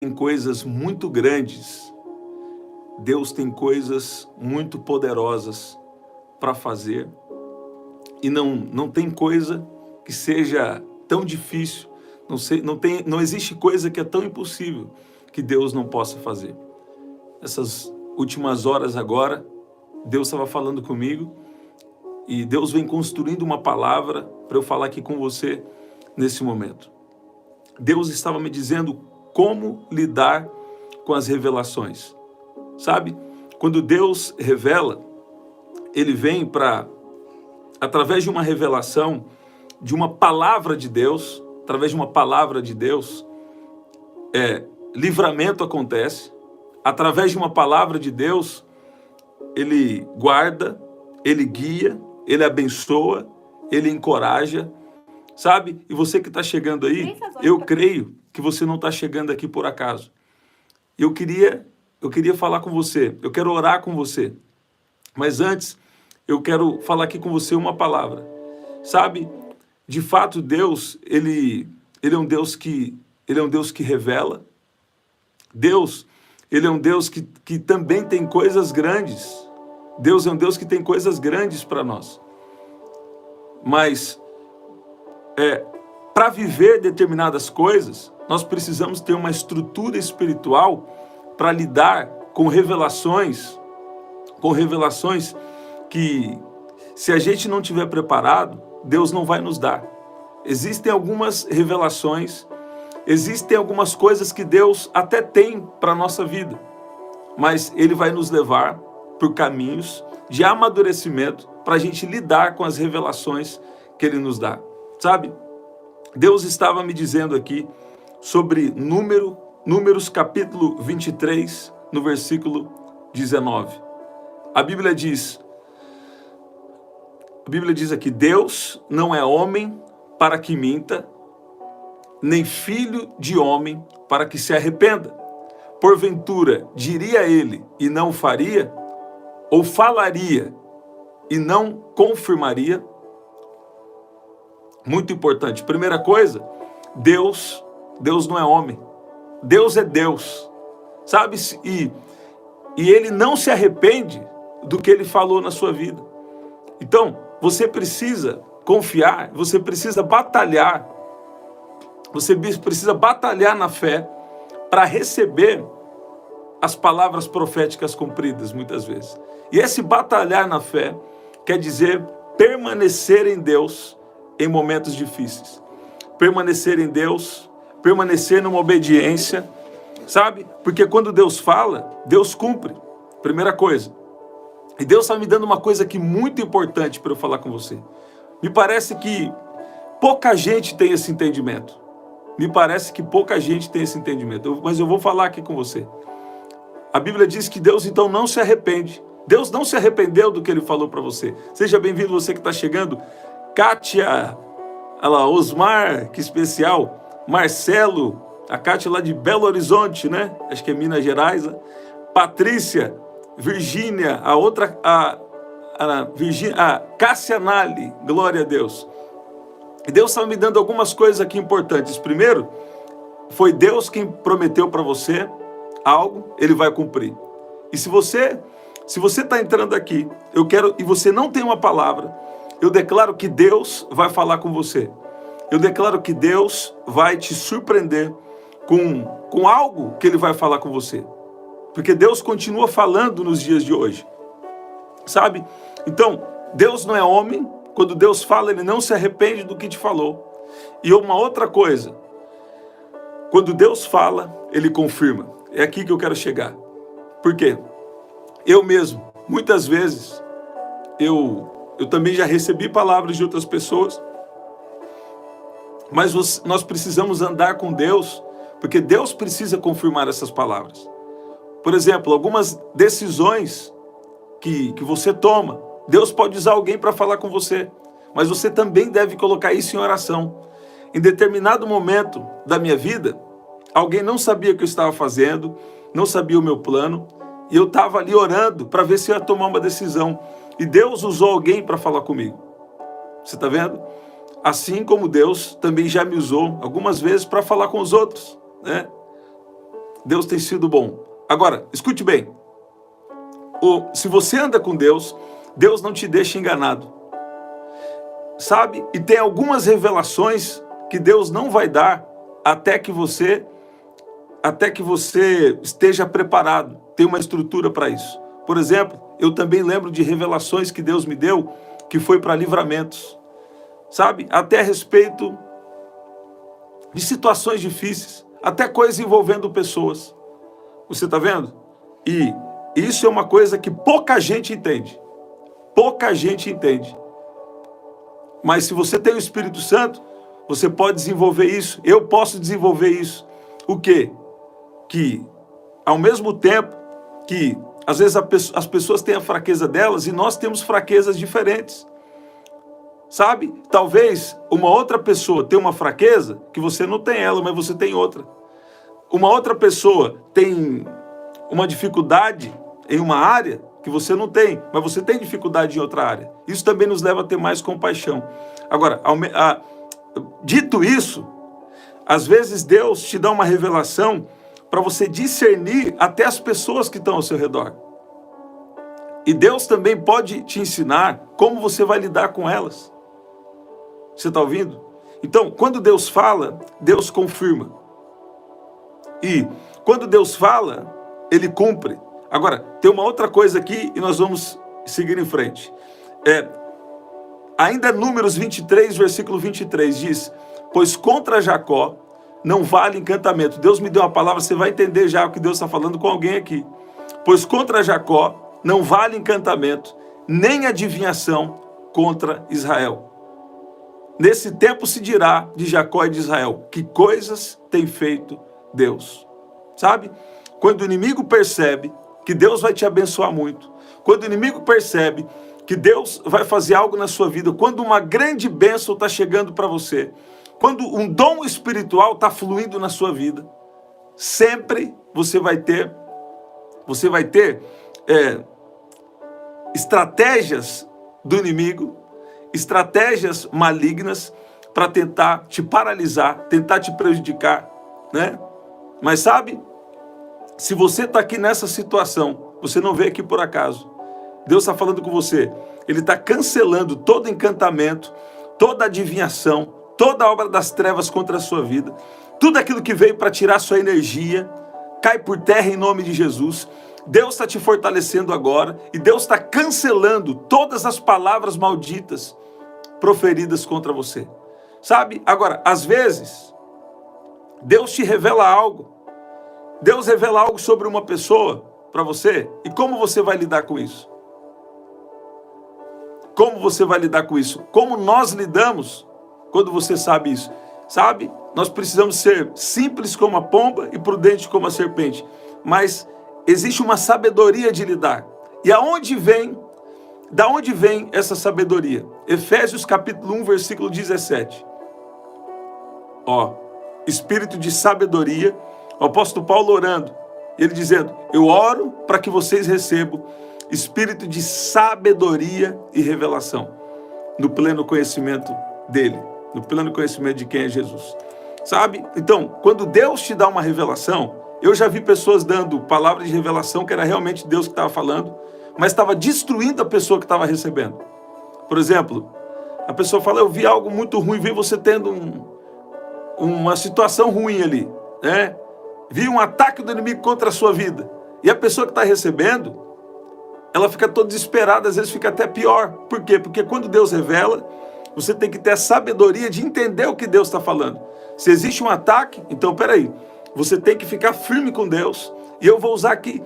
tem coisas muito grandes, Deus tem coisas muito poderosas para fazer, e não tem coisa que seja tão difícil, não existe coisa que é tão impossível que Deus não possa fazer. Essas últimas horas agora, Deus estava falando comigo, e Deus vem construindo uma palavra para eu falar aqui com você nesse momento. Deus estava me dizendo como lidar com as revelações. Sabe? Quando Deus revela, Ele vem para, através de uma revelação, de uma palavra de Deus, através de uma palavra de Deus, livramento acontece. Através de uma palavra de Deus, Ele guarda, Ele guia, Ele abençoa, Ele encoraja, sabe? E você que está chegando aí, eu creio que você não está chegando aqui por acaso. Eu queria falar com você, eu quero orar com você. Mas antes, eu quero falar aqui com você uma palavra. Sabe? De fato, Deus, ele é um Deus que revela. Deus, Ele é um Deus que também tem coisas grandes. Deus é um Deus que tem coisas grandes para nós. Mas, para viver determinadas coisas, nós precisamos ter uma estrutura espiritual para lidar com revelações que, se a gente não estiver preparado, Deus não vai nos dar. Existem algumas revelações, existem algumas coisas que Deus até tem para a nossa vida, mas Ele vai nos levar por caminhos de amadurecimento para a gente lidar com as revelações que Ele nos dá. Sabe? Deus estava me dizendo aqui sobre Números capítulo 23, no versículo 19. A Bíblia diz aqui: Deus não é homem para que minta, nem filho de homem para que se arrependa. Porventura, diria ele e não faria? Ou falaria e não confirmaria? Muito importante. Primeira coisa, Deus não é homem. Deus é Deus, sabe? E Ele não se arrepende do que Ele falou na sua vida. Então, você precisa confiar, você precisa batalhar na fé para receber as palavras proféticas cumpridas, muitas vezes. E esse batalhar na fé quer dizer permanecer em Deus em momentos difíceis. Permanecer em Deus, permanecer numa obediência, sabe? Porque quando Deus fala, Deus cumpre. Primeira coisa. E Deus está me dando uma coisa aqui muito importante para eu falar com você. Me parece que pouca gente tem esse entendimento. Mas eu vou falar aqui com você. A Bíblia diz que Deus então não se arrepende. Deus não se arrependeu do que Ele falou para você. Seja bem-vindo você que está chegando. Kátia, Osmar, que especial. Marcelo, a Kátia lá de Belo Horizonte, né? Acho que é Minas Gerais. Né? Patrícia, Virgínia, a Cássia Nali, glória a Deus. E Deus está me dando algumas coisas aqui importantes. Primeiro, foi Deus quem prometeu para você algo, Ele vai cumprir. E se você está entrando aqui, e você não tem uma palavra, eu declaro que Deus vai falar com você. Eu declaro que Deus vai te surpreender com algo que Ele vai falar com você. Porque Deus continua falando nos dias de hoje. Sabe? Então, Deus não é homem. Quando Deus fala, Ele não se arrepende do que te falou. E uma outra coisa. Quando Deus fala, Ele confirma. É aqui que eu quero chegar. Por quê? Eu mesmo, muitas vezes, eu também já recebi palavras de outras pessoas. Mas nós precisamos andar com Deus, porque Deus precisa confirmar essas palavras. Por exemplo, algumas decisões que você toma, Deus pode usar alguém para falar com você, mas você também deve colocar isso em oração. Em determinado momento da minha vida, alguém não sabia o que eu estava fazendo, não sabia o meu plano, e eu estava ali orando para ver se eu ia tomar uma decisão. E Deus usou alguém para falar comigo. Você está vendo? Assim como Deus também já me usou algumas vezes para falar com os outros, né? Deus tem sido bom. Agora, escute bem. Se você anda com Deus, Deus não te deixa enganado. Sabe? E tem algumas revelações que Deus não vai dar até que você esteja preparado, tem uma estrutura para isso. Por exemplo, eu também lembro de revelações que Deus me deu, que foi para livramentos, sabe? Até a respeito de situações difíceis, até coisas envolvendo pessoas. Você está vendo? E isso é uma coisa que pouca gente entende. Pouca gente entende. Mas se você tem o Espírito Santo, você pode desenvolver isso. Eu posso desenvolver isso. O quê? Que, ao mesmo tempo que, às vezes, as pessoas têm a fraqueza delas e nós temos fraquezas diferentes. Sabe? Talvez uma outra pessoa tenha uma fraqueza que você não tem ela, mas você tem outra. Uma outra pessoa tem uma dificuldade em uma área que você não tem, mas você tem dificuldade em outra área. Isso também nos leva a ter mais compaixão. Agora, dito isso, às vezes Deus te dá uma revelação para você discernir até as pessoas que estão ao seu redor. E Deus também pode te ensinar como você vai lidar com elas. Você está ouvindo? Então, quando Deus fala, Deus confirma. E quando Deus fala, Ele cumpre. Agora, tem uma outra coisa aqui e nós vamos seguir em frente. Ainda Números 23, versículo 23, diz: pois contra Jacó não vale encantamento. Deus me deu uma palavra, você vai entender já o que Deus está falando com alguém aqui. Pois contra Jacó não vale encantamento, nem adivinhação contra Israel. Nesse tempo se dirá de Jacó e de Israel: que coisas tem feito Deus. Sabe? Quando o inimigo percebe que Deus vai te abençoar muito, quando o inimigo percebe que Deus vai fazer algo na sua vida, quando uma grande bênção está chegando para você, quando um dom espiritual está fluindo na sua vida, sempre você vai ter estratégias do inimigo, estratégias malignas para tentar te paralisar, tentar te prejudicar, né? Mas sabe, se você está aqui nessa situação, você não veio aqui por acaso. Deus está falando com você. Ele está cancelando todo encantamento, toda adivinhação, toda obra das trevas contra a sua vida. Tudo aquilo que veio para tirar sua energia, cai por terra em nome de Jesus. Deus está te fortalecendo agora e Deus está cancelando todas as palavras malditas proferidas contra você. Sabe? Agora, às vezes, Deus te revela algo. Deus revela algo sobre uma pessoa para você. E como você vai lidar com isso? Como você vai lidar com isso? Como nós lidamos quando você sabe isso? Sabe? Nós precisamos ser simples como a pomba e prudente como a serpente. Mas existe uma sabedoria de lidar. E da onde vem essa sabedoria? Efésios capítulo 1, versículo 17. Espírito de sabedoria. O apóstolo Paulo orando, ele dizendo: eu oro para que vocês recebam espírito de sabedoria e revelação, no pleno conhecimento dele, no pleno conhecimento de quem é Jesus. Sabe? Então, quando Deus te dá uma revelação, eu já vi pessoas dando palavras de revelação que era realmente Deus que estava falando, mas estava destruindo a pessoa que estava recebendo. Por exemplo, a pessoa fala: eu vi algo muito ruim, vi você tendo uma situação ruim ali, né? Vi um ataque do inimigo contra a sua vida. E a pessoa que está recebendo, ela fica toda desesperada, às vezes fica até pior. Por quê? Porque quando Deus revela, você tem que ter a sabedoria de entender o que Deus está falando. Se existe um ataque, então peraí, você tem que ficar firme com Deus. E eu vou usar aqui,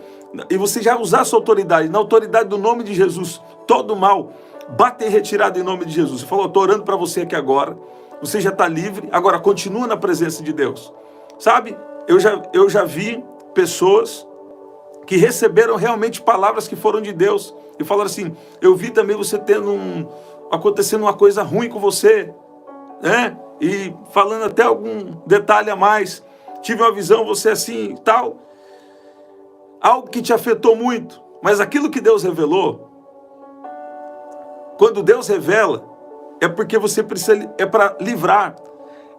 e você já usar a sua autoridade, na autoridade do nome de Jesus, todo mal, bate em retirada em nome de Jesus. Você falou: estou orando para você aqui agora, você já está livre, agora continua na presença de Deus. Sabe? Eu já vi pessoas que receberam realmente palavras que foram de Deus e falaram assim: eu vi também você acontecendo uma coisa ruim com você, né? E falando até algum detalhe a mais, tive uma visão, você assim e tal, algo que te afetou muito, mas aquilo que Deus revelou, quando Deus revela, é porque você precisa, é para livrar.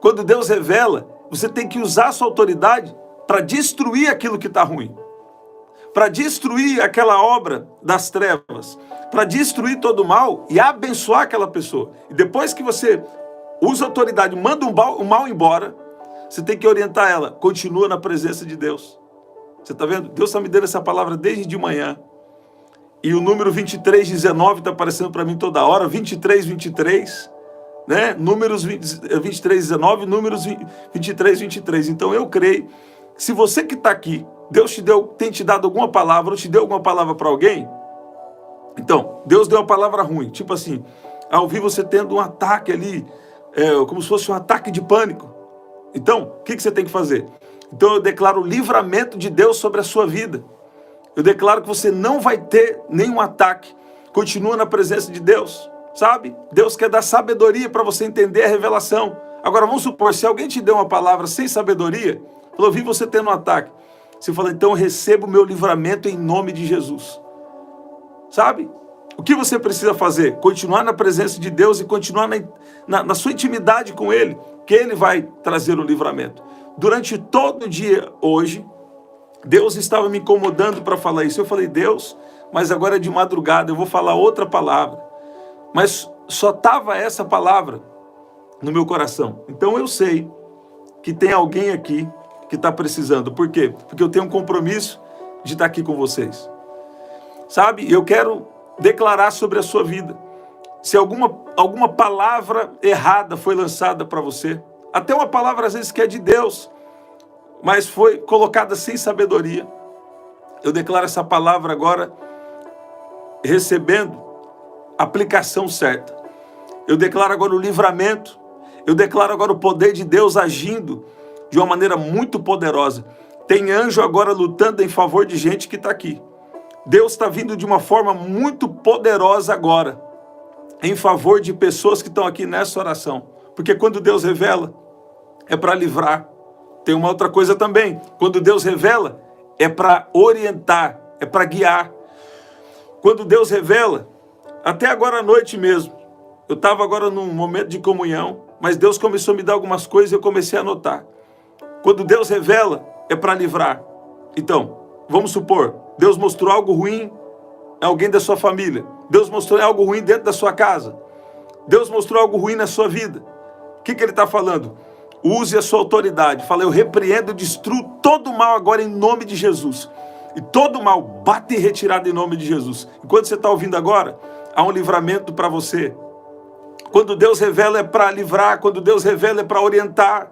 Quando Deus revela, você tem que usar a sua autoridade para destruir aquilo que está ruim, para destruir aquela obra das trevas, para destruir todo o mal e abençoar aquela pessoa. E depois que você usa autoridade, manda o mal embora, você tem que orientar ela, continua na presença de Deus. Você está vendo? Deus está me dando essa palavra desde de manhã. E o número 23:19 está aparecendo para mim toda hora, 23:23, né? Números 23:19, números 23:23. Então eu creio, se você que está aqui, Deus tem te dado alguma palavra, ou te deu alguma palavra para alguém, então, Deus deu uma palavra ruim, tipo assim, ao ouvir você tendo um ataque ali, como se fosse um ataque de pânico. Então, o que você tem que fazer? Então eu declaro o livramento de Deus sobre a sua vida. Eu declaro que você não vai ter nenhum ataque. Continua na presença de Deus, sabe? Deus quer dar sabedoria para você entender a revelação. Agora vamos supor, se alguém te deu uma palavra sem sabedoria, falou, vi você tendo um ataque. Você fala, então eu recebo o meu livramento em nome de Jesus. Sabe? O que você precisa fazer? Continuar na presença de Deus e continuar na sua intimidade com Ele, que Ele vai trazer o livramento. Durante todo o dia hoje, Deus estava me incomodando para falar isso. Eu falei, Deus, mas agora é de madrugada, eu vou falar outra palavra. Mas só estava essa palavra no meu coração. Então eu sei que tem alguém aqui que está precisando. Por quê? Porque eu tenho um compromisso de estar aqui com vocês. Sabe? Eu quero declarar sobre a sua vida. Se alguma palavra errada foi lançada para você, até uma palavra às vezes que é de Deus, mas foi colocada sem sabedoria, eu declaro essa palavra agora recebendo aplicação certa. Eu declaro agora o livramento, eu declaro agora o poder de Deus agindo de uma maneira muito poderosa. Tem anjo agora lutando em favor de gente que está aqui. Deus está vindo de uma forma muito poderosa agora, em favor de pessoas que estão aqui nessa oração. Porque quando Deus revela, é para livrar. Tem uma outra coisa também. Quando Deus revela, é para orientar, é para guiar. Quando Deus revela, até agora à noite mesmo, eu estava agora num momento de comunhão, mas Deus começou a me dar algumas coisas e eu comecei a anotar. Quando Deus revela, é para livrar. Então, vamos supor, Deus mostrou algo ruim em alguém da sua família. Deus mostrou algo ruim dentro da sua casa. Deus mostrou algo ruim na sua vida. O que Ele está falando? Use a sua autoridade. Fala, eu repreendo e destruo todo o mal agora em nome de Jesus. E todo o mal bate em retirada em nome de Jesus. Enquanto você está ouvindo agora, há um livramento para você. Quando Deus revela é para livrar, quando Deus revela é para orientar.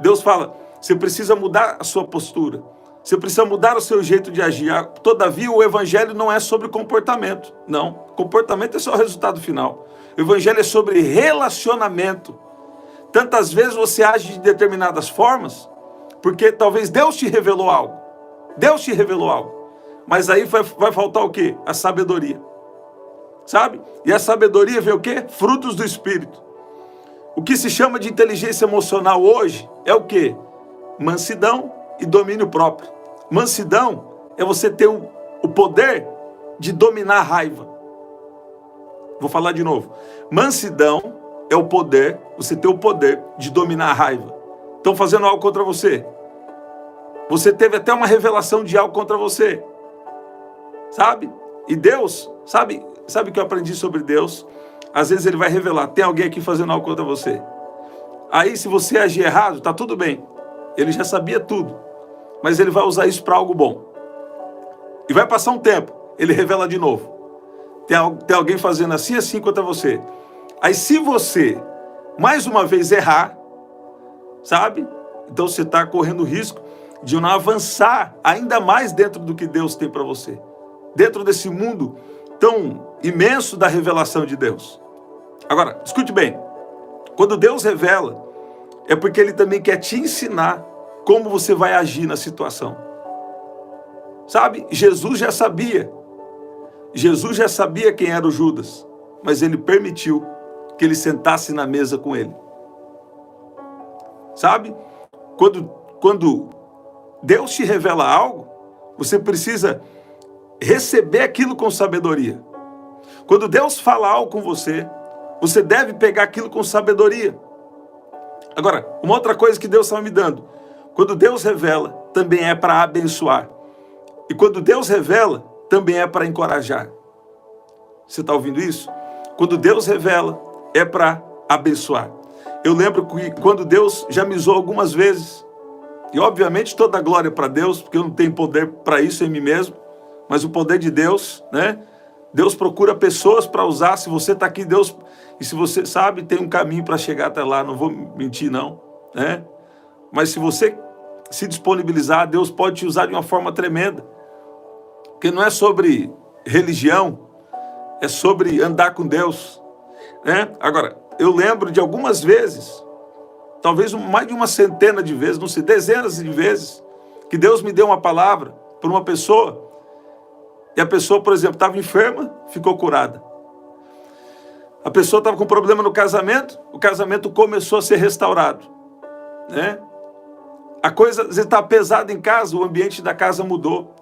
Deus fala, você precisa mudar a sua postura. Você precisa mudar o seu jeito de agir. Todavia, o evangelho não é sobre comportamento. Não, comportamento é só o resultado final. O evangelho é sobre relacionamento. Tantas vezes você age de determinadas formas, porque talvez Deus te revelou algo. Deus te revelou algo. Mas aí vai faltar o quê? A sabedoria. Sabe? E a sabedoria vem o quê? Frutos do Espírito. O que se chama de inteligência emocional hoje é o quê? Mansidão e domínio próprio. Mansidão é você ter o poder de dominar a raiva. Vou falar de novo. Mansidão é o poder, você ter o poder de dominar a raiva. Estão fazendo algo contra você. Você teve até uma revelação de algo contra você. Sabe? E Deus, sabe o que eu aprendi sobre Deus? Às vezes Ele vai revelar, tem alguém aqui fazendo algo contra você. Aí se você agir errado, tá tudo bem. Ele já sabia tudo. Mas Ele vai usar isso para algo bom. E vai passar um tempo, Ele revela de novo. Tem alguém fazendo assim contra você. Aí se você, mais uma vez, errar, sabe? Então você está correndo o risco de não avançar ainda mais dentro do que Deus tem para você. Dentro desse mundo tão imenso da revelação de Deus. Agora, escute bem. Quando Deus revela, é porque Ele também quer te ensinar como você vai agir na situação. Sabe? Jesus já sabia. Jesus já sabia quem era o Judas, mas Ele permitiu que ele sentasse na mesa com ele. Sabe? Quando Deus te revela algo, você precisa receber aquilo com sabedoria. Quando Deus fala algo com você, você deve pegar aquilo com sabedoria. Agora, uma outra coisa que Deus está me dando. Quando Deus revela, também é para abençoar. E quando Deus revela, também é para encorajar. Você está ouvindo isso? Quando Deus revela, é para abençoar. Eu lembro que quando Deus já me usou algumas vezes, e obviamente toda a glória para Deus, porque eu não tenho poder para isso em mim mesmo, mas o poder de Deus, né? Deus procura pessoas para usar. Se você está aqui, Deus, e se você sabe, tem um caminho para chegar até lá, não vou mentir não, né? Mas se você se disponibilizar, Deus pode te usar de uma forma tremenda. Porque não é sobre religião, é sobre andar com Deus, né? Agora, eu lembro de algumas vezes, talvez mais de uma centena de vezes, não sei, dezenas de vezes, que Deus me deu uma palavra para uma pessoa, e a pessoa, por exemplo, estava enferma, ficou curada. A pessoa estava com problema no casamento, o casamento começou a ser restaurado, né? A coisa está pesada em casa, o ambiente da casa mudou.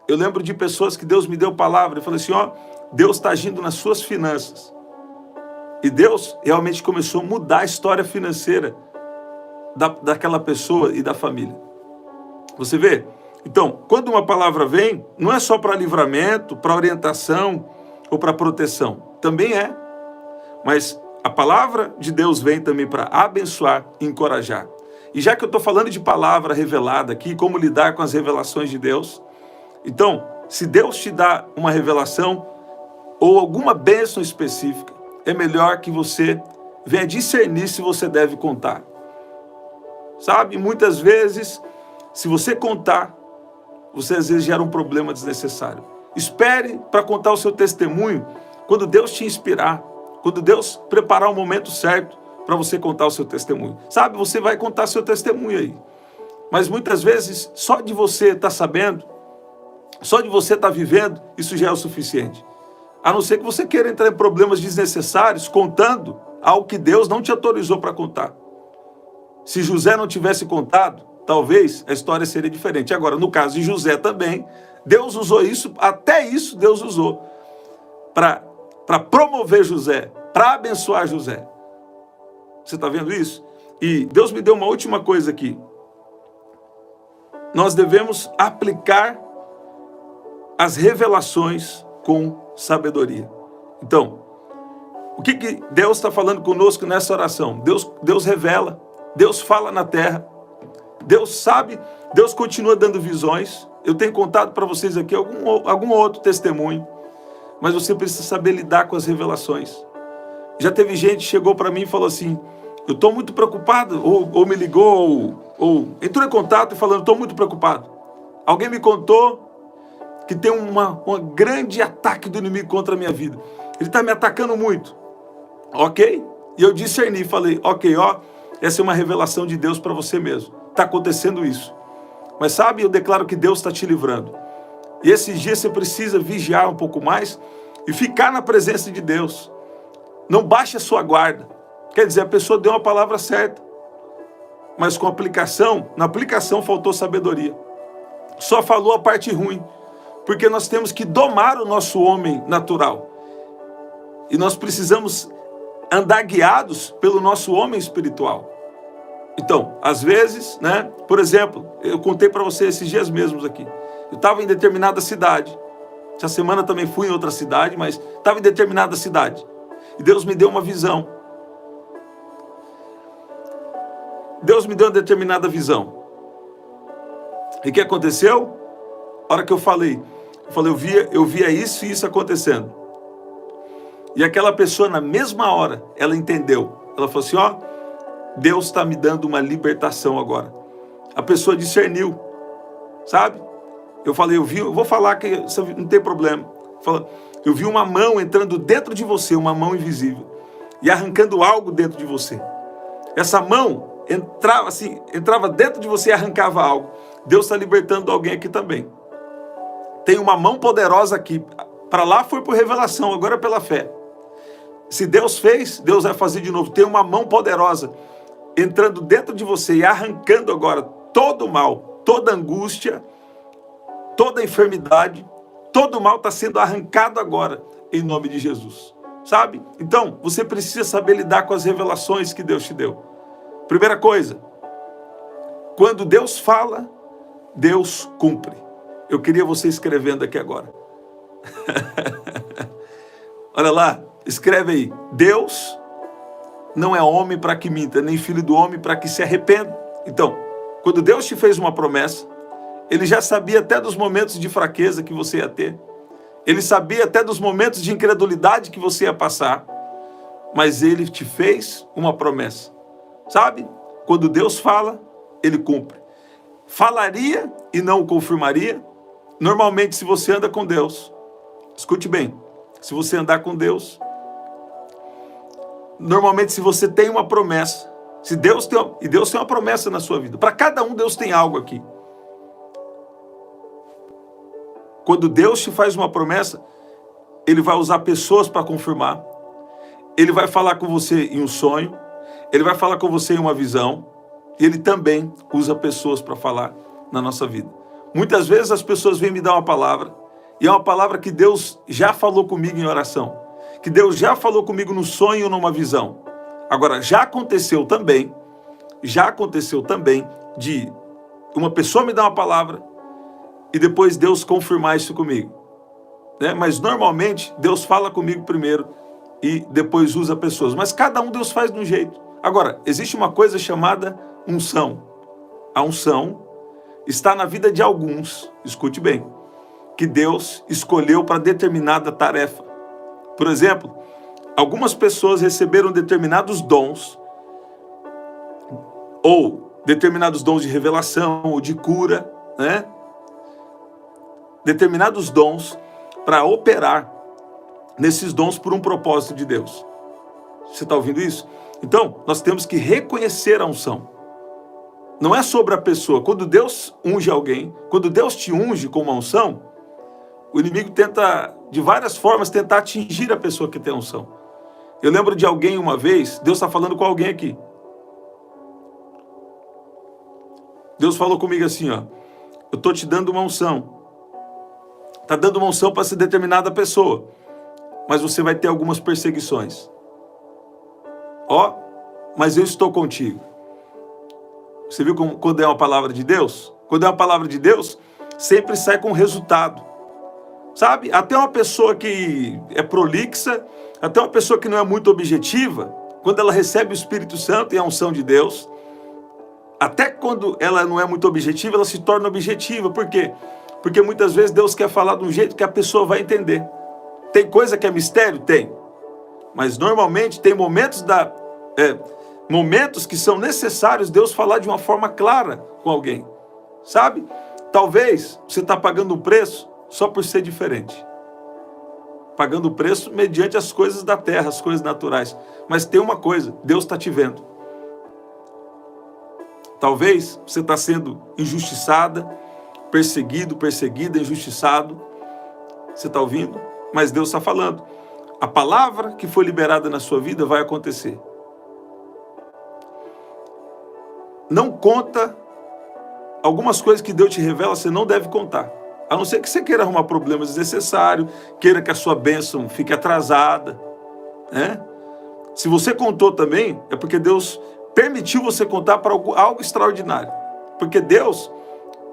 Eu lembro de pessoas que Deus me deu palavra, eu falei assim, ó, Deus está agindo nas suas finanças. E Deus realmente começou a mudar a história financeira daquela pessoa e da família. Você vê? Então, quando uma palavra vem, não é só para livramento, para orientação ou para proteção. Também é. Mas a palavra de Deus vem também para abençoar e encorajar. E já que eu estou falando de palavra revelada aqui, como lidar com as revelações de Deus, então, se Deus te dá uma revelação ou alguma bênção específica, é melhor que você venha discernir se você deve contar. Sabe, muitas vezes, se você contar, você às vezes gera um problema desnecessário. Espere para contar o seu testemunho quando Deus te inspirar, quando Deus preparar o momento certo para você contar o seu testemunho. Sabe, você vai contar seu testemunho aí. Mas muitas vezes, só de você estar sabendo, só de você estar vivendo, isso já é o suficiente. A não ser que você queira entrar em problemas desnecessários contando algo que Deus não te autorizou para contar. Se José não tivesse contado, talvez a história seria diferente. Agora, no caso de José também, Deus usou isso, até isso Deus usou, para promover José, para abençoar José. Você está vendo isso? E Deus me deu uma última coisa aqui. Nós devemos aplicar as revelações com sabedoria. Então, o que Deus está falando conosco nessa oração? Deus revela, Deus fala na terra, Deus sabe, Deus continua dando visões. Eu tenho contado para vocês aqui algum outro testemunho, mas você precisa saber lidar com as revelações. Já teve gente que chegou para mim e falou assim, eu estou muito preocupado, ou me ligou, ou entrou em contato e falando, estou muito preocupado. Alguém me contou que tem um grande ataque do inimigo contra a minha vida. Ele está me atacando muito. Ok? E eu discerni, falei, ok, ó, essa é uma revelação de Deus para você mesmo. Está acontecendo isso. Mas sabe, eu declaro que Deus está te livrando. E esses dias você precisa vigiar um pouco mais e ficar na presença de Deus. Não baixe a sua guarda. Quer dizer, a pessoa deu uma palavra certa. Mas com aplicação, na aplicação faltou sabedoria. Só falou a parte ruim. Porque nós temos que domar o nosso homem natural. E nós precisamos andar guiados pelo nosso homem espiritual. Então, às vezes, né? Por exemplo, eu contei para você esses dias mesmos aqui. Eu estava em determinada cidade. Essa semana também fui em outra cidade, mas estava em determinada cidade. E Deus me deu uma visão. Deus me deu uma determinada visão. E o que aconteceu? A hora que eu falei, eu via isso e isso acontecendo. E aquela pessoa, na mesma hora, ela entendeu. Ela falou assim, ó, Deus está me dando uma libertação agora. A pessoa discerniu, sabe? Eu falei, eu vou falar que não tem problema. Eu vi uma mão entrando dentro de você, uma mão invisível, e arrancando algo dentro de você. Essa mão entrava dentro de você e arrancava algo. Deus está libertando alguém aqui também. Tem uma mão poderosa aqui. Para lá foi por revelação, agora é pela fé. Se Deus fez, Deus vai fazer de novo. Tem uma mão poderosa entrando dentro de você e arrancando agora todo o mal, toda angústia, toda enfermidade, todo o mal está sendo arrancado agora, em nome de Jesus. Sabe? Então, você precisa saber lidar com as revelações que Deus te deu. Primeira coisa, quando Deus fala, Deus cumpre. Eu queria você escrevendo aqui agora. Olha lá, escreve aí. Deus não é homem para que minta, nem filho do homem para que se arrependa. Então, quando Deus te fez uma promessa, Ele já sabia até dos momentos de fraqueza que você ia ter. Ele sabia até dos momentos de incredulidade que você ia passar. Mas Ele te fez uma promessa. Sabe? Quando Deus fala, Ele cumpre. Falaria e não o confirmaria? Normalmente, se você anda com Deus, escute bem, se você andar com Deus, normalmente se você tem uma promessa, se Deus tem uma promessa na sua vida, para cada um Deus tem algo aqui. Quando Deus te faz uma promessa, Ele vai usar pessoas para confirmar, Ele vai falar com você em um sonho, Ele vai falar com você em uma visão, e Ele também usa pessoas para falar na nossa vida. Muitas vezes as pessoas vêm me dar uma palavra, e é uma palavra que Deus já falou comigo em oração, que Deus já falou comigo no sonho ou numa visão. Agora, já aconteceu também de uma pessoa me dar uma palavra e depois Deus confirmar isso comigo. Né? Mas normalmente Deus fala comigo primeiro e depois usa pessoas. Mas cada um Deus faz de um jeito. Agora, existe uma coisa chamada unção. A unção está na vida de alguns, escute bem, que Deus escolheu para determinada tarefa. Por exemplo, algumas pessoas receberam determinados dons, ou determinados dons de revelação, ou de cura, né? Determinados dons para operar nesses dons por um propósito de Deus. Você está ouvindo isso? Então, nós temos que reconhecer a unção. Não é sobre a pessoa. Quando Deus unge alguém, quando Deus te unge com uma unção, o inimigo tenta, de várias formas, tentar atingir a pessoa que tem unção. Eu lembro de alguém uma vez, Deus está falando com alguém aqui. Deus falou comigo assim, ó, eu estou te dando uma unção. Está dando uma unção para ser determinada pessoa, mas você vai ter algumas perseguições. Ó, mas eu estou contigo. Você viu quando é uma palavra de Deus? Quando é uma palavra de Deus, sempre sai com resultado. Sabe? Até uma pessoa que é prolixa, até uma pessoa que não é muito objetiva, quando ela recebe o Espírito Santo e a unção de Deus, até quando ela não é muito objetiva, ela se torna objetiva. Por quê? Porque muitas vezes Deus quer falar de um jeito que a pessoa vai entender. Tem coisa que é mistério? Tem. Mas normalmente tem momentos que são necessários Deus falar de uma forma clara com alguém. Sabe? Talvez você está pagando um preço só por ser diferente. Pagando o preço mediante as coisas da terra, as coisas naturais. Mas tem uma coisa, Deus está te vendo. Talvez você está sendo injustiçada, perseguida, injustiçado. Você está ouvindo? Mas Deus está falando. A palavra que foi liberada na sua vida vai acontecer. Não conta algumas coisas que Deus te revela, você não deve contar. A não ser que você queira arrumar problemas desnecessários, queira que a sua bênção fique atrasada. Né? Se você contou também, é porque Deus permitiu você contar para algo extraordinário. Porque Deus,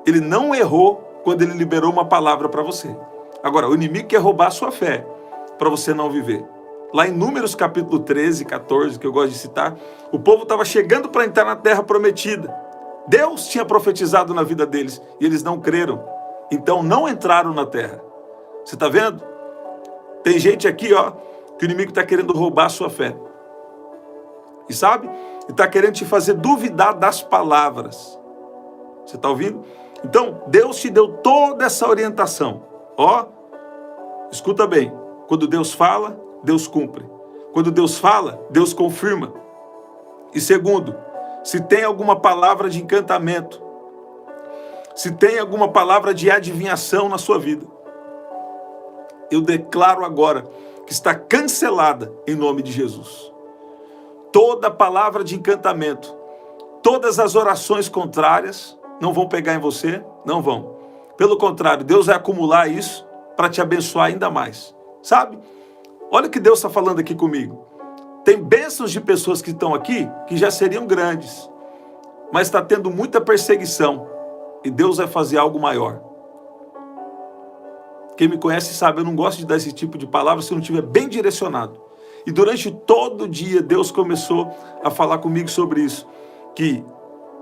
Ele não errou quando Ele liberou uma palavra para você. Agora, o inimigo quer roubar a sua fé para você não viver. Lá em Números capítulo 13, 14, que eu gosto de citar, o povo estava chegando para entrar na terra prometida. Deus tinha profetizado na vida deles e eles não creram. Então não entraram na terra. Você está vendo? Tem gente aqui, ó, que o inimigo está querendo roubar a sua fé. E sabe? Ele está querendo te fazer duvidar das palavras. Você está ouvindo? Então, Deus te deu toda essa orientação. Ó, escuta bem. Quando Deus fala, Deus cumpre. Quando Deus fala, Deus confirma. E segundo, se tem alguma palavra de encantamento, se tem alguma palavra de adivinhação na sua vida, eu declaro agora que está cancelada em nome de Jesus. Toda palavra de encantamento, todas as orações contrárias não vão pegar em você, não vão. Pelo contrário, Deus vai acumular isso para te abençoar ainda mais. Sabe? Olha o que Deus está falando aqui comigo. Tem bênçãos de pessoas que estão aqui que já seriam grandes, mas está tendo muita perseguição. E Deus vai fazer algo maior. Quem me conhece sabe, eu não gosto de dar esse tipo de palavra se eu não estiver bem direcionado. E durante todo o dia, Deus começou a falar comigo sobre isso. Que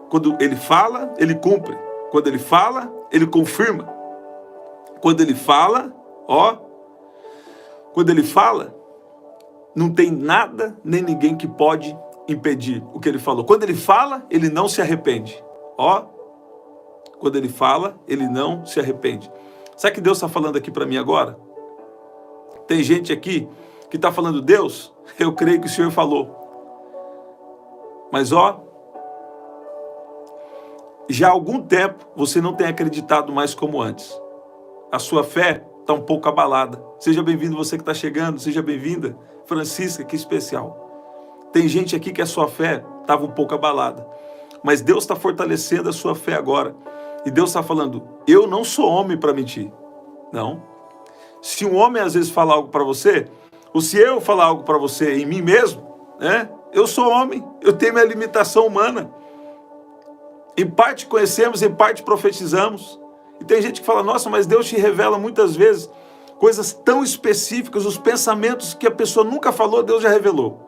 quando Ele fala, Ele cumpre. Quando Ele fala, Ele confirma. Quando Ele fala, quando Ele fala, não tem nada nem ninguém que pode impedir o que Ele falou. Quando Ele fala, Ele não se arrepende. Quando Ele fala, Ele não se arrepende. Sabe o que Deus está falando aqui para mim agora? Tem gente aqui que está falando, Deus, eu creio que o Senhor falou. Mas já há algum tempo você não tem acreditado mais como antes. A sua fé está um pouco abalada. Seja bem-vindo você que está chegando, seja bem-vinda. Francisca, que especial. Tem gente aqui que a sua fé estava um pouco abalada. Mas Deus está fortalecendo a sua fé agora. E Deus está falando, eu não sou homem para mentir. Não. Se um homem às vezes fala algo para você, ou se eu falar algo para você em mim mesmo, né? Eu sou homem, eu tenho minha limitação humana. Em parte conhecemos, em parte profetizamos. E tem gente que fala, nossa, mas Deus te revela muitas vezes coisas tão específicas, os pensamentos que a pessoa nunca falou, Deus já revelou.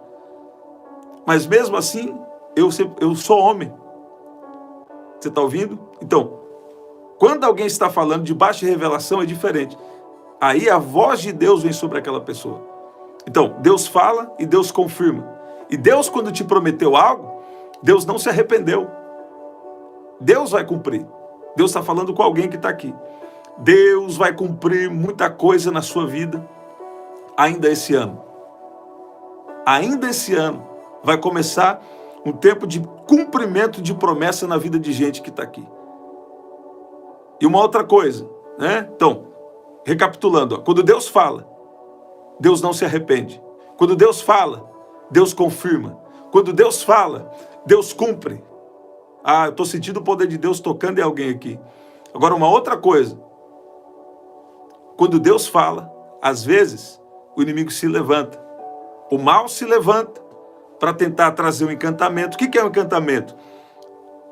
Mas mesmo assim, eu sou homem. Você está ouvindo? Então, quando alguém está falando debaixo de revelação, é diferente. Aí a voz de Deus vem sobre aquela pessoa. Então, Deus fala e Deus confirma. E Deus, quando te prometeu algo, Deus não se arrependeu. Deus vai cumprir. Deus está falando com alguém que está aqui. Deus vai cumprir muita coisa na sua vida ainda esse ano. Ainda esse ano vai começar um tempo de cumprimento de promessa na vida de gente que está aqui. E uma outra coisa, né? Então, recapitulando, quando Deus fala, Deus não se arrepende. Quando Deus fala, Deus confirma. Quando Deus fala, Deus cumpre. Eu estou sentindo o poder de Deus tocando em alguém aqui. Agora, uma outra coisa. Quando Deus fala, às vezes, o inimigo se levanta. O mal se levanta para tentar trazer um encantamento. O que é um encantamento?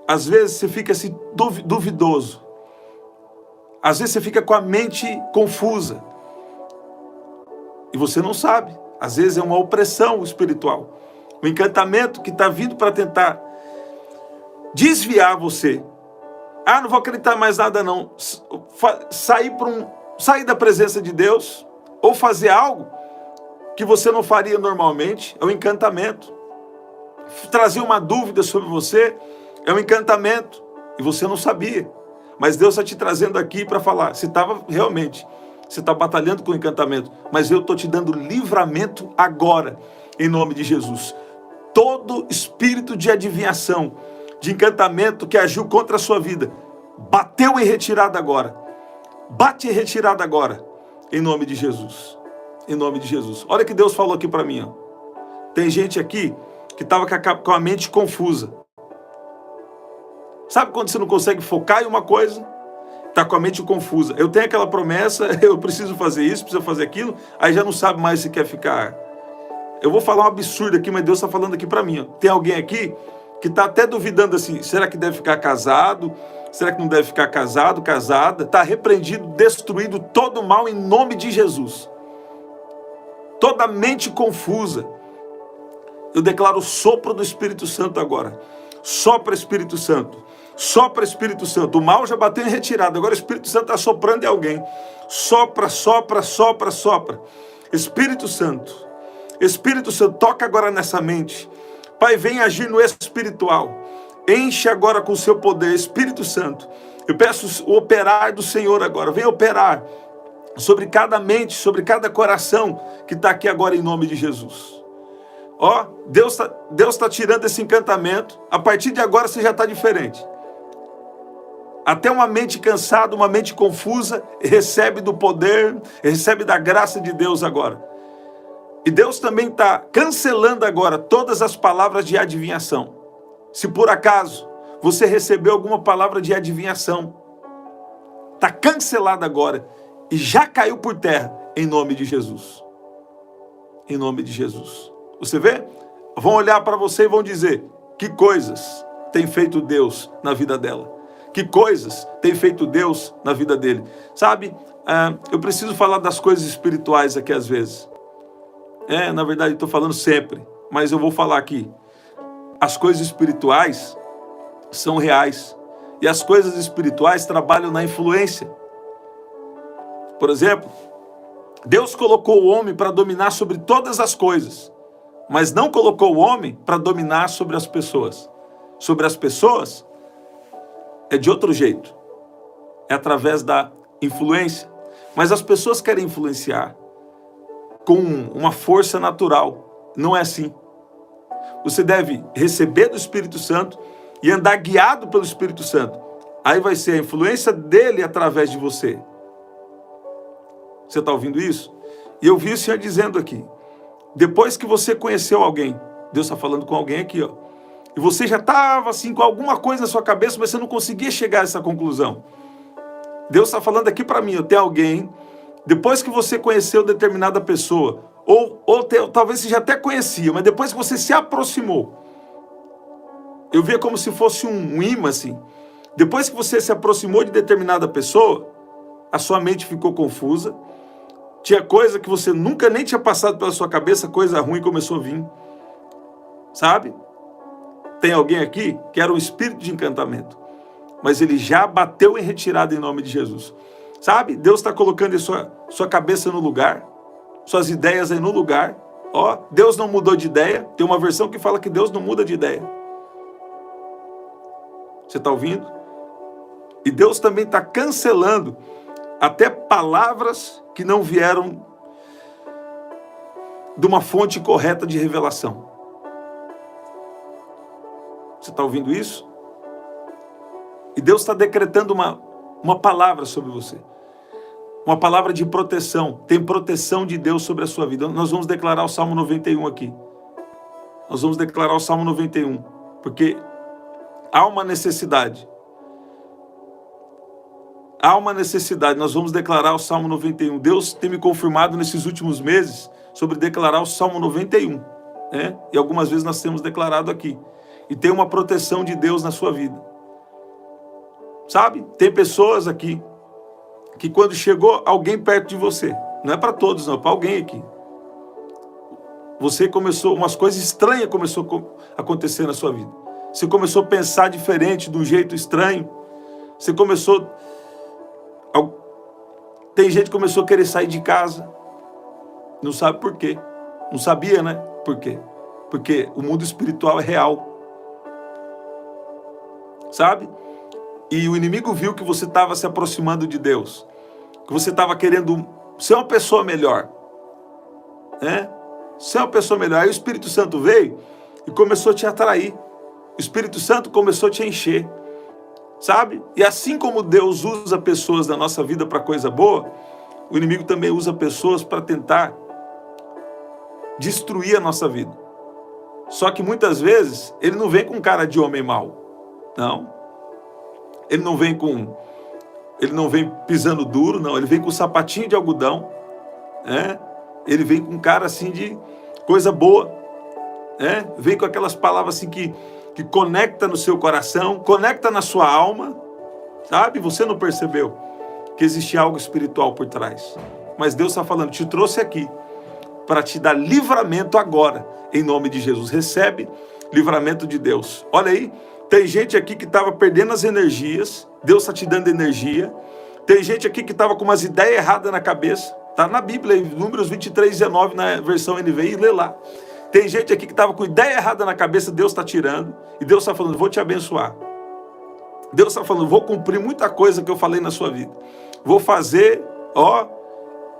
Às vezes você fica assim duvidoso. Às vezes você fica com a mente confusa. E você não sabe. Às vezes é uma opressão espiritual. Um encantamento que está vindo para tentar desviar você. Não vou acreditar mais nada não. Sair da presença de Deus ou fazer algo que você não faria normalmente é um encantamento. Trazer uma dúvida sobre você é um encantamento e você não sabia. Mas Deus está te trazendo aqui para falar. Você está batalhando com o encantamento, mas eu estou te dando livramento agora, em nome de Jesus. Todo espírito de adivinhação, de encantamento que agiu contra a sua vida, bateu em retirada agora. Bate em retirada agora, em nome de Jesus. Em nome de Jesus. Olha o que Deus falou aqui para mim. Tem gente aqui que estava com a mente confusa. Sabe quando você não consegue focar em uma coisa? Está com a mente confusa. Eu tenho aquela promessa, eu preciso fazer isso, preciso fazer aquilo, aí já não sabe mais se quer ficar. Eu vou falar um absurdo aqui, mas Deus está falando aqui para mim. Tem alguém aqui que está até duvidando assim, será que deve ficar casado? Será que não deve ficar casado, casada? Está repreendido, destruído todo o mal em nome de Jesus. Toda mente confusa. Eu declaro o sopro do Espírito Santo agora. Sopra, Espírito Santo. Sopra, Espírito Santo. O mal já bateu em retirada. Agora o Espírito Santo está soprando em alguém. Sopra, sopra, sopra, sopra. Espírito Santo. Espírito Santo, toca agora nessa mente. Pai, vem agir no espiritual. Enche agora com o seu poder. Espírito Santo. Eu peço o operar do Senhor agora. Vem operar sobre cada mente, sobre cada coração que está aqui agora em nome de Jesus. Deus tá tirando esse encantamento. A partir de agora você já está diferente. Até uma mente cansada, uma mente confusa, recebe do poder, recebe da graça de Deus agora. E Deus também está cancelando agora todas as palavras de adivinhação. Se por acaso você recebeu alguma palavra de adivinhação, está cancelada agora e já caiu por terra em nome de Jesus. Em nome de Jesus. Você vê? Vão olhar para você e vão dizer, que coisas tem feito Deus na vida dela? Que coisas tem feito Deus na vida dele? Sabe, eu preciso falar das coisas espirituais aqui às vezes. Na verdade, estou falando sempre, mas eu vou falar aqui. As coisas espirituais são reais. E as coisas espirituais trabalham na influência. Por exemplo, Deus colocou o homem para dominar sobre todas as coisas, mas não colocou o homem para dominar sobre as pessoas. Sobre as pessoas, é de outro jeito. É através da influência. Mas as pessoas querem influenciar com uma força natural. Não é assim. Você deve receber do Espírito Santo e andar guiado pelo Espírito Santo. Aí vai ser a influência dele através de você. Você está ouvindo isso? E eu vi o Senhor dizendo aqui, depois que você conheceu alguém, Deus está falando com alguém aqui, ó, e você já estava assim com alguma coisa na sua cabeça, mas você não conseguia chegar a essa conclusão. Deus está falando aqui para mim, eu tenho alguém, depois que você conheceu determinada pessoa, ou talvez você já até conhecia, mas depois que você se aproximou, eu via como se fosse um imã assim. Depois que você se aproximou de determinada pessoa, a sua mente ficou confusa, tinha coisa que você nunca nem tinha passado pela sua cabeça, coisa ruim começou a vir. Sabe? Tem alguém aqui que era um espírito de encantamento, mas ele já bateu em retirada em nome de Jesus. Sabe? Deus está colocando a sua cabeça no lugar, suas ideias aí no lugar. Ó, Deus não mudou de ideia. Tem uma versão que fala que Deus não muda de ideia. Você está ouvindo? E Deus também está cancelando até palavras que não vieram de uma fonte correta de revelação. Você está ouvindo isso? E Deus está decretando uma palavra sobre você. Uma palavra de proteção. Tem proteção de Deus sobre a sua vida. Nós vamos declarar o Salmo 91 aqui. Nós vamos declarar o Salmo 91. Porque há uma necessidade. Há uma necessidade. Nós vamos declarar o Salmo 91. Deus tem me confirmado nesses últimos meses sobre declarar o Salmo 91. Né? E algumas vezes nós temos declarado aqui. E tem uma proteção de Deus na sua vida. Sabe? Tem pessoas aqui que quando chegou alguém perto de você, não é para todos não, é para alguém aqui. Você começou, umas coisas estranhas começou a acontecer na sua vida. Você começou a pensar diferente, de um jeito estranho. Você começou... Tem gente que começou a querer sair de casa. Não sabe por quê. Não sabia, né? Por quê? Porque o mundo espiritual é real. Sabe? E o inimigo viu que você estava se aproximando de Deus. Que você estava querendo ser uma pessoa melhor. Né? Ser uma pessoa melhor. Aí o Espírito Santo veio e começou a te atrair. O Espírito Santo começou a te encher. Sabe? E assim como Deus usa pessoas na nossa vida para coisa boa, o inimigo também usa pessoas para tentar destruir a nossa vida. Só que muitas vezes ele não vem com cara de homem mau. Não. Ele não vem pisando duro, não. Ele vem com sapatinho de algodão. Né? Ele vem com cara assim de coisa boa. Né? Vem com aquelas palavras assim que conecta no seu coração, conecta na sua alma, sabe? Você não percebeu que existe algo espiritual por trás. Mas Deus está falando, te trouxe aqui para te dar livramento agora, em nome de Jesus. Recebe livramento de Deus. Olha aí, tem gente aqui que estava perdendo as energias, Deus está te dando energia. Tem gente aqui que estava com umas ideias erradas na cabeça, está na Bíblia, em Números 23, 19, na versão NVI, lê lá. Tem gente aqui que estava com ideia errada na cabeça, Deus está tirando. E Deus está falando, vou te abençoar. Deus está falando, vou cumprir muita coisa que eu falei na sua vida. Vou fazer, ó.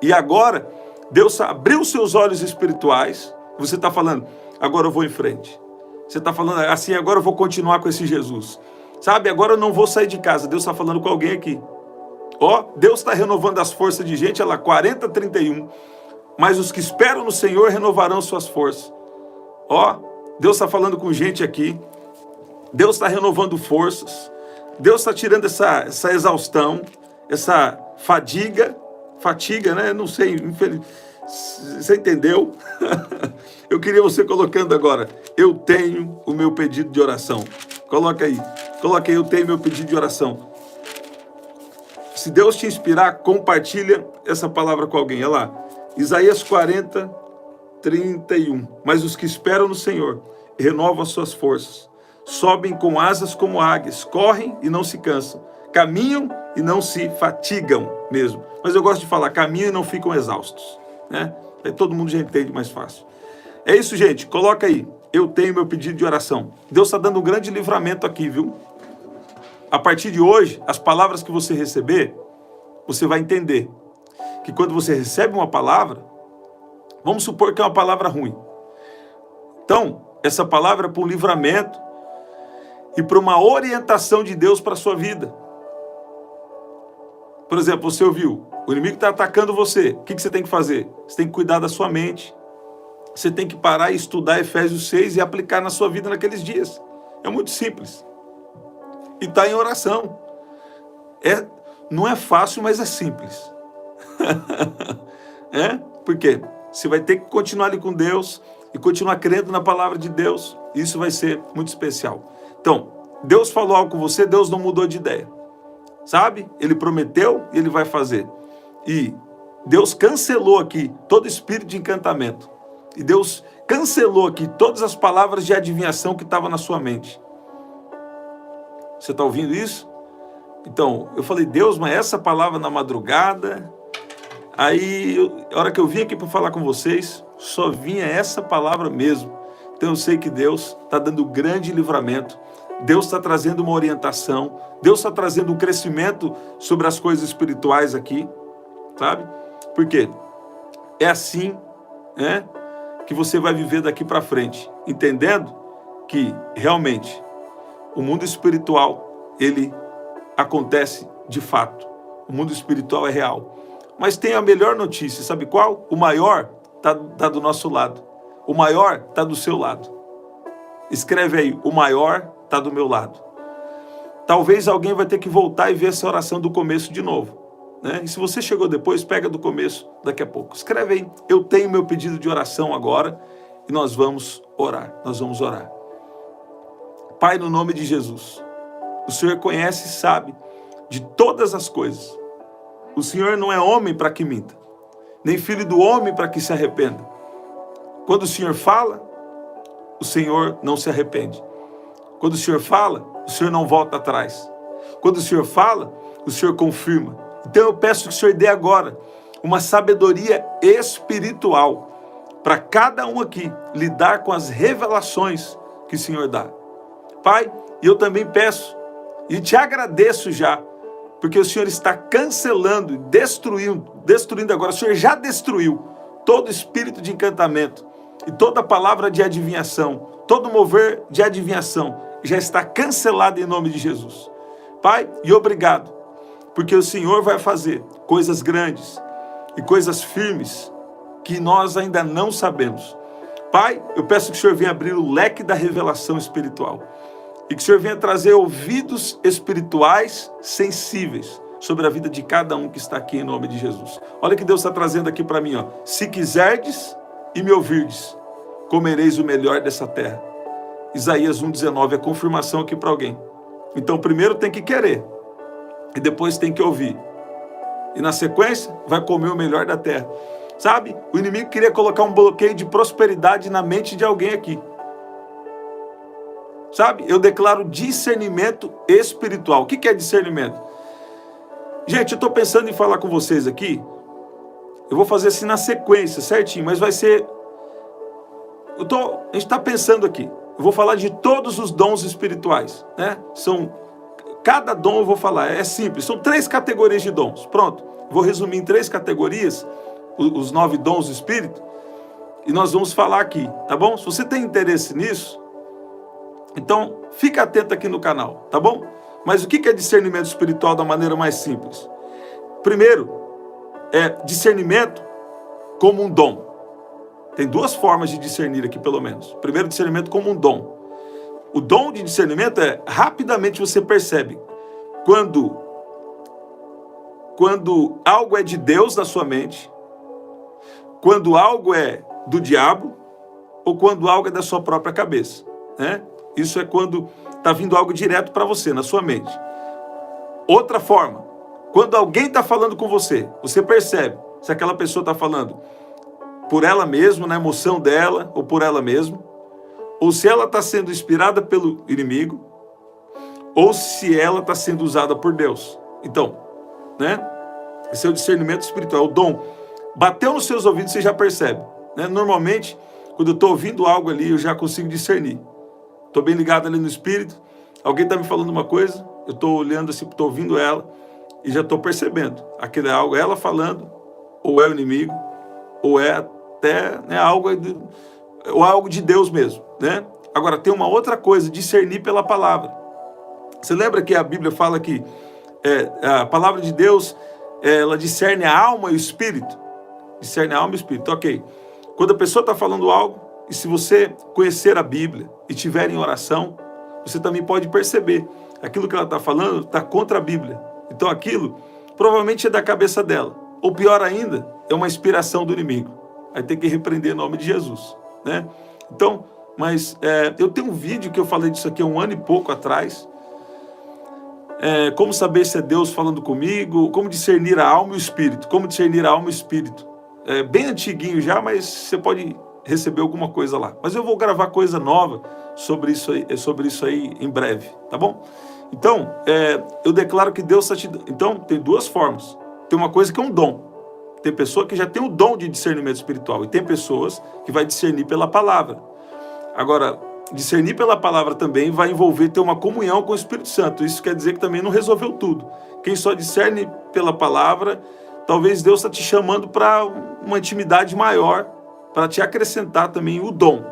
E agora, Deus abriu os seus olhos espirituais. Você está falando, agora eu vou em frente. Você está falando assim, agora eu vou continuar com esse Jesus. Sabe, agora eu não vou sair de casa. Deus está falando com alguém aqui. Ó, Deus está renovando as forças de gente, olha lá, 40, 31. Mas os que esperam no Senhor renovarão suas forças. Ó, Deus está falando com gente aqui. Deus está renovando forças. Deus está tirando essa exaustão, essa fadiga, né? Não sei, você entendeu? Eu queria você colocando agora, eu tenho o meu pedido de oração. Coloca aí, eu tenho meu pedido de oração. Se Deus te inspirar, compartilha essa palavra com alguém. Olha lá, Isaías 40, 31. Mas os que esperam no Senhor renovam as suas forças, sobem com asas como águias, correm e não se cansam, caminham e não se fatigam mesmo. Mas eu gosto de falar, caminham e não ficam exaustos, né? Aí todo mundo já entende mais fácil. É isso, gente. Coloca aí. Eu tenho meu pedido de oração. Deus está dando um grande livramento aqui, viu? A partir de hoje, as palavras que você receber, você vai entender que quando você recebe uma palavra, vamos supor que é uma palavra ruim. Então, essa palavra é para um livramento e para uma orientação de Deus para a sua vida. Por exemplo, você ouviu, o inimigo está atacando você. O que você tem que fazer? Você tem que cuidar da sua mente. Você tem que parar e estudar Efésios 6 e aplicar na sua vida naqueles dias. É muito simples. E está em oração. Não é fácil, mas é simples. Por quê? Você vai ter que continuar ali com Deus e continuar crendo na palavra de Deus. Isso vai ser muito especial. Então, Deus falou algo com você, Deus não mudou de ideia. Sabe? Ele prometeu e ele vai fazer. E Deus cancelou aqui todo espírito de encantamento. E Deus cancelou aqui todas as palavras de adivinhação que estavam na sua mente. Você está ouvindo isso? Então, eu falei, Deus, mas essa palavra na madrugada... Aí, a hora que eu vim aqui para falar com vocês, só vinha essa palavra mesmo. Então eu sei que Deus está dando grande livramento. Deus está trazendo uma orientação. Deus está trazendo um crescimento sobre as coisas espirituais aqui. Sabe? Por quê? É assim, né, que você vai viver daqui para frente. Entendendo que, realmente, o mundo espiritual, ele acontece de fato. O mundo espiritual é real. Mas tem a melhor notícia, sabe qual? O maior está do nosso lado. O maior está do seu lado. Escreve aí, o maior está do meu lado. Talvez alguém vai ter que voltar e ver essa oração do começo de novo, né? E se você chegou depois, pega do começo daqui a pouco. Escreve aí, eu tenho meu pedido de oração agora e nós vamos orar. Nós vamos orar. Pai, no nome de Jesus, o Senhor conhece e sabe de todas as coisas. O Senhor não é homem para que minta, nem filho do homem para que se arrependa. Quando o Senhor fala, o Senhor não se arrepende. Quando o Senhor fala, o Senhor não volta atrás. Quando o Senhor fala, o Senhor confirma. Então eu peço que o Senhor dê agora uma sabedoria espiritual para cada um aqui lidar com as revelações que o Senhor dá. Pai, e eu também peço e te agradeço já, porque o Senhor está cancelando e destruindo agora. O Senhor já destruiu todo espírito de encantamento e toda palavra de adivinhação, todo mover de adivinhação já está cancelado em nome de Jesus. Pai, e obrigado, porque o Senhor vai fazer coisas grandes e coisas firmes que nós ainda não sabemos. Pai, eu peço que o Senhor venha abrir o leque da revelação espiritual. E que o Senhor venha trazer ouvidos espirituais sensíveis sobre a vida de cada um que está aqui em nome de Jesus. Olha o que Deus está trazendo aqui para mim, ó. Se quiserdes e me ouvirdes, comereis o melhor dessa terra. Isaías 1,19 é confirmação aqui para alguém. Então primeiro tem que querer e depois tem que ouvir. E na sequência vai comer o melhor da terra. Sabe? O inimigo queria colocar um bloqueio de prosperidade na mente de alguém aqui. Sabe? Eu declaro discernimento espiritual. O que é discernimento? Gente, eu estou pensando em falar com vocês aqui. Eu vou fazer assim na sequência, certinho, mas vai ser... A gente está pensando aqui. Eu vou falar de todos os dons espirituais, né? Cada dom eu vou falar, é simples. São 3 categorias de dons. Pronto. Vou resumir em 3 categorias, os 9 dons do Espírito, e nós vamos falar aqui, tá bom? Se você tem interesse nisso, então, fica atento aqui no canal, tá bom? Mas o que é discernimento espiritual da maneira mais simples? Primeiro, é discernimento como um dom. Tem 2 formas de discernir aqui, pelo menos. Primeiro, discernimento como um dom. O dom de discernimento é, rapidamente você percebe quando algo é de Deus na sua mente, quando algo é do diabo, ou quando algo é da sua própria cabeça, né? Isso é quando está vindo algo direto para você, na sua mente. Outra forma, Quando alguém está falando com você, você percebe se aquela pessoa está falando por ela mesma, na emoção dela, ou por ela mesma, ou se ela está sendo inspirada pelo inimigo, ou se ela está sendo usada por Deus. Então, né? Esse é o discernimento espiritual, o dom. Bateu nos seus ouvidos, você já percebe. Né? Normalmente, quando eu estou ouvindo algo ali, eu já consigo discernir. Estou bem ligado ali no espírito, alguém está me falando uma coisa, eu estou olhando assim, estou ouvindo ela, e já estou percebendo. Aquilo é algo, ela falando, ou é o inimigo, ou é até, né, algo de Deus mesmo. Né? Agora, tem uma outra coisa, discernir pela palavra. Você lembra que a Bíblia fala que a palavra de Deus, ela discerne a alma e o espírito? Discerne a alma e o espírito, ok. Quando a pessoa está falando algo, e se você conhecer a Bíblia e estiver em oração, você também pode perceber. Aquilo que ela está falando está contra a Bíblia. Então aquilo provavelmente é da cabeça dela. Ou pior ainda, é uma inspiração do inimigo. Aí tem que repreender em nome de Jesus. Né? Então, mas eu tenho um vídeo que eu falei disso aqui há 1 ano e pouco atrás. Como saber se é Deus falando comigo, como discernir a alma e o espírito, como discernir a alma e o espírito. É bem antiguinho já, mas você pode receber alguma coisa lá. Mas eu vou gravar coisa nova sobre isso aí em breve, tá bom? Então, eu declaro que Deus está te dando. Então, tem 2 formas. Tem uma coisa que é um dom. Tem pessoa que já tem o dom de discernimento espiritual e tem pessoas que vai discernir pela palavra. Agora, discernir pela palavra também vai envolver ter uma comunhão com o Espírito Santo. Isso quer dizer que também não resolveu tudo. Quem só discerne pela palavra, talvez Deus está te chamando para uma intimidade maior, para te acrescentar também o dom.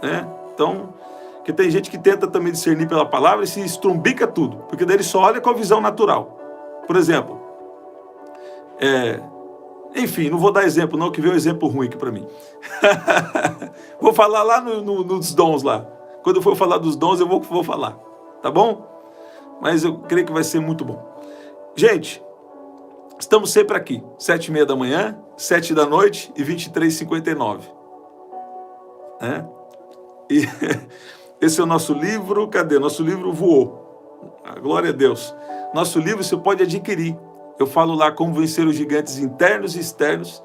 Né? Então, porque tem gente que tenta também discernir pela palavra e se estrumbica tudo, porque daí ele só olha com a visão natural. Por exemplo, enfim, não vou dar exemplo não, que veio um exemplo ruim aqui para mim. Vou falar lá nos dons lá. Quando eu for falar dos dons, eu vou falar. Tá bom? Mas eu creio que vai ser muito bom. Gente, estamos sempre aqui. 7h30 da manhã, 7 da noite e 23h59. Né? E esse é o nosso livro. Cadê? Nosso livro voou. Glória a Deus. Nosso livro você pode adquirir. Eu falo lá como vencer os gigantes internos e externos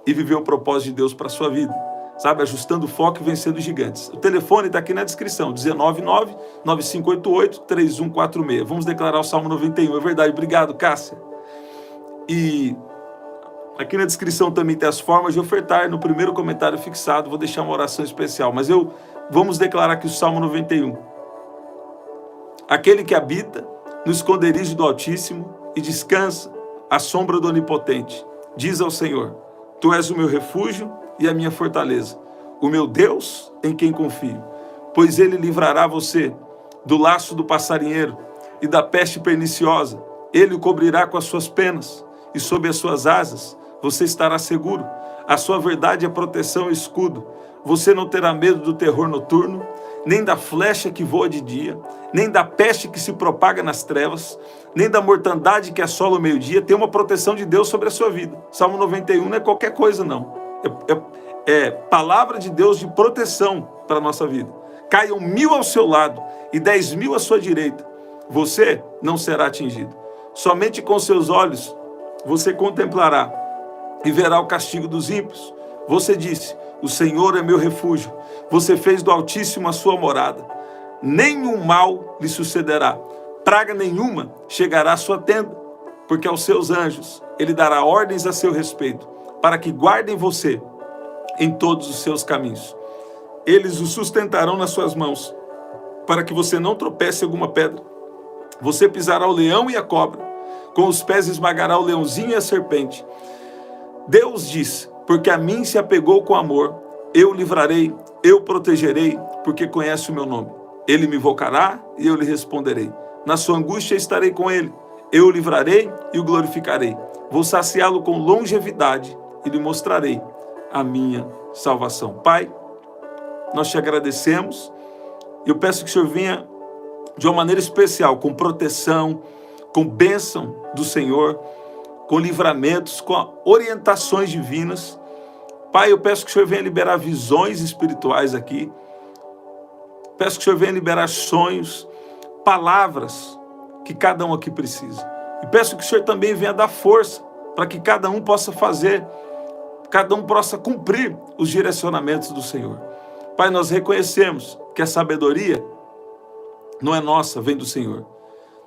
e viver o propósito de Deus para a sua vida. Sabe, ajustando o foco e vencendo os gigantes. O telefone está aqui na descrição, 199-9588-3146. Vamos declarar o Salmo 91, é verdade. Obrigado, Cássia. E aqui na descrição também tem as formas de ofertar. No primeiro comentário fixado, vou deixar uma oração especial. Mas vamos declarar aqui o Salmo 91. Aquele que habita no esconderijo do Altíssimo e descansa à sombra do Onipotente, diz ao Senhor: Tu és o meu refúgio e a minha fortaleza, o meu Deus em quem confio. Pois ele livrará você do laço do passarinheiro e da peste perniciosa. Ele o cobrirá com as suas penas e sob as suas asas você estará seguro. A sua verdade é proteção e escudo. Você não terá medo do terror noturno, nem da flecha que voa de dia, nem da peste que se propaga nas trevas, nem da mortandade que assola o meio-dia. Tem uma proteção de Deus sobre a sua vida. Salmo 91 não é qualquer coisa, não. É palavra de Deus de proteção para a nossa vida. Caiam 1.000 ao seu lado e 10.000 à sua direita. Você não será atingido. Somente com seus olhos você contemplará e verá o castigo dos ímpios. Você disse: o Senhor é meu refúgio. Você fez do Altíssimo a sua morada. Nenhum mal lhe sucederá. Praga nenhuma chegará à sua tenda, porque aos seus anjos ele dará ordens a seu respeito, para que guardem você em todos os seus caminhos. Eles o sustentarão nas suas mãos, para que você não tropece em alguma pedra. Você pisará o leão e a cobra, com os pés esmagará o leãozinho e a serpente. Deus diz: porque a mim se apegou com amor, eu o livrarei, eu o protegerei, porque conhece o meu nome. Ele me invocará e eu lhe responderei. Na sua angústia estarei com ele, eu o livrarei e o glorificarei. Vou saciá-lo com longevidade e lhe mostrarei a minha salvação. Pai, nós te agradecemos e eu peço que o Senhor venha de uma maneira especial, com proteção, com bênção do Senhor, com livramentos, com orientações divinas. Pai, eu peço que o Senhor venha liberar visões espirituais aqui. Peço que o Senhor venha liberar sonhos, palavras que cada um aqui precisa. E peço que o Senhor também venha dar força para que cada um possa fazer, cada um possa cumprir os direcionamentos do Senhor. Pai, nós reconhecemos que a sabedoria não é nossa, vem do Senhor.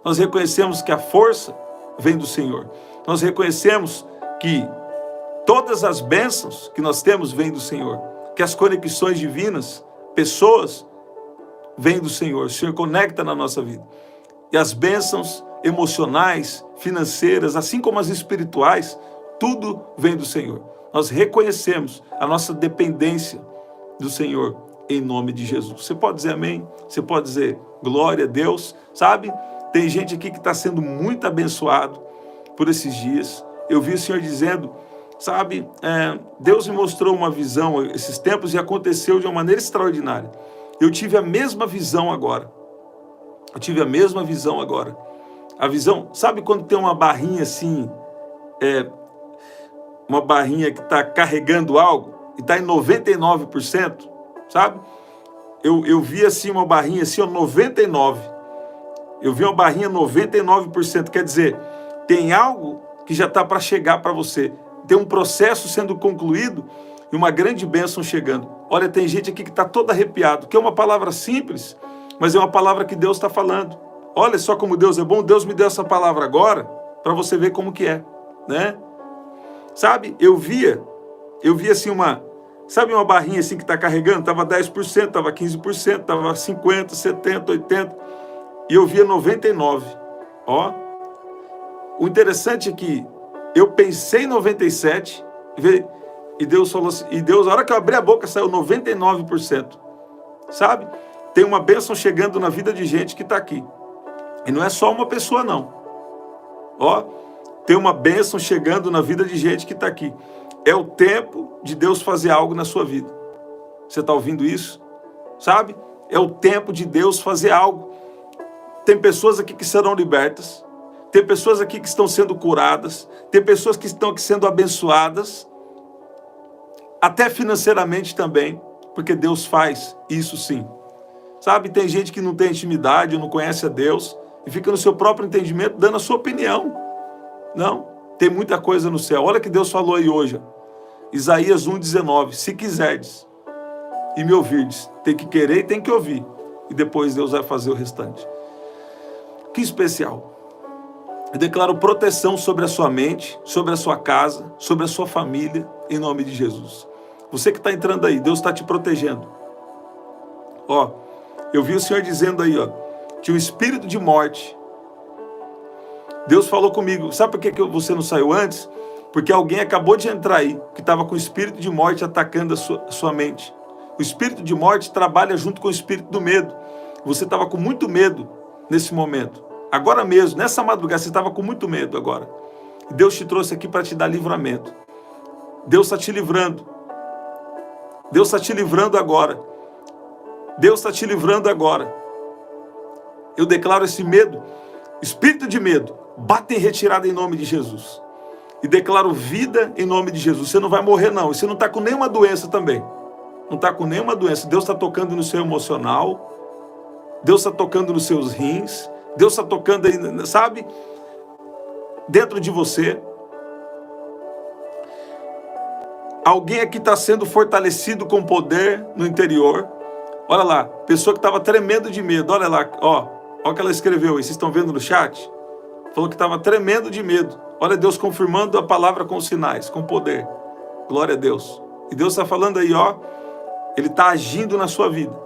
Nós reconhecemos que a força vem do Senhor. Nós reconhecemos que todas as bênçãos que nós temos vêm do Senhor. Que as conexões divinas, pessoas, vêm do Senhor. O Senhor conecta na nossa vida. E as bênçãos emocionais, financeiras, assim como as espirituais, tudo vem do Senhor. Nós reconhecemos a nossa dependência do Senhor em nome de Jesus. Você pode dizer amém? Você pode dizer glória a Deus? Sabe? Tem gente aqui que está sendo muito abençoado por esses dias. Eu vi o Senhor dizendo, sabe, Deus me mostrou uma visão esses tempos e aconteceu de uma maneira extraordinária. Eu tive a mesma visão agora. A visão, sabe quando tem uma barrinha assim, uma barrinha que está carregando algo e está em 99%, sabe? Eu vi assim uma barrinha assim, 99%. Eu vi uma barrinha 99%, quer dizer, tem algo que já está para chegar para você. Tem um processo sendo concluído e uma grande bênção chegando. Olha, tem gente aqui que está todo arrepiado, que é uma palavra simples, mas é uma palavra que Deus está falando. Olha só como Deus é bom, Deus me deu essa palavra agora, para você ver como que é, né? Sabe, eu vi assim sabe uma barrinha assim que está carregando? Estava 10%, estava 15%, estava 50%, 70%, 80%, e eu via 99%. Ó, o interessante é que eu pensei em 97%, e Deus falou assim, a hora que eu abri a boca, saiu 99%. Sabe? Tem uma bênção chegando na vida de gente que está aqui. E não é só uma pessoa, não. Ó, tem uma bênção chegando na vida de gente que está aqui. É o tempo de Deus fazer algo na sua vida. Você está ouvindo isso? Sabe? É o tempo de Deus fazer algo. Tem pessoas aqui que serão libertas. Tem pessoas aqui que estão sendo curadas. Tem pessoas que estão aqui sendo abençoadas. Até financeiramente também. Porque Deus faz isso sim. Sabe? Tem gente que não tem intimidade, não conhece a Deus. E fica no seu próprio entendimento dando a sua opinião. Não. Tem muita coisa no céu. Olha o que Deus falou aí hoje. Isaías 1,19. Se quiserdes e me ouvirdes, tem que querer e tem que ouvir. E depois Deus vai fazer o restante. Que especial. Eu declaro proteção sobre a sua mente, sobre a sua casa, sobre a sua família, em nome de Jesus. Você que está entrando aí, Deus está te protegendo. Ó, eu vi o Senhor dizendo aí, ó, que o espírito de morte, Deus falou comigo, sabe por que você não saiu antes? Porque alguém acabou de entrar aí, que estava com o espírito de morte atacando a sua mente. O espírito de morte trabalha junto com o espírito do medo. Você estava com muito medo nesse momento. Agora mesmo, nessa madrugada, você estava com muito medo agora. Deus te trouxe aqui para te dar livramento. Deus está te livrando. Deus está te livrando agora. Deus está te livrando agora. Eu declaro esse medo, espírito de medo, bate em retirada em nome de Jesus. E declaro vida em nome de Jesus. Você não vai morrer não. E você não está com nenhuma doença também. Não está com nenhuma doença. Deus está tocando no seu emocional. Deus está tocando nos seus rins. Deus está tocando aí, sabe? Dentro de você. Alguém aqui está sendo fortalecido com poder no interior. Olha lá, pessoa que estava tremendo de medo. Olha lá, ó o que ela escreveu aí. Vocês estão vendo no chat? Falou que estava tremendo de medo. Olha Deus confirmando a palavra com sinais, com poder. Glória a Deus. E Deus está falando aí, ó. Ele está agindo na sua vida.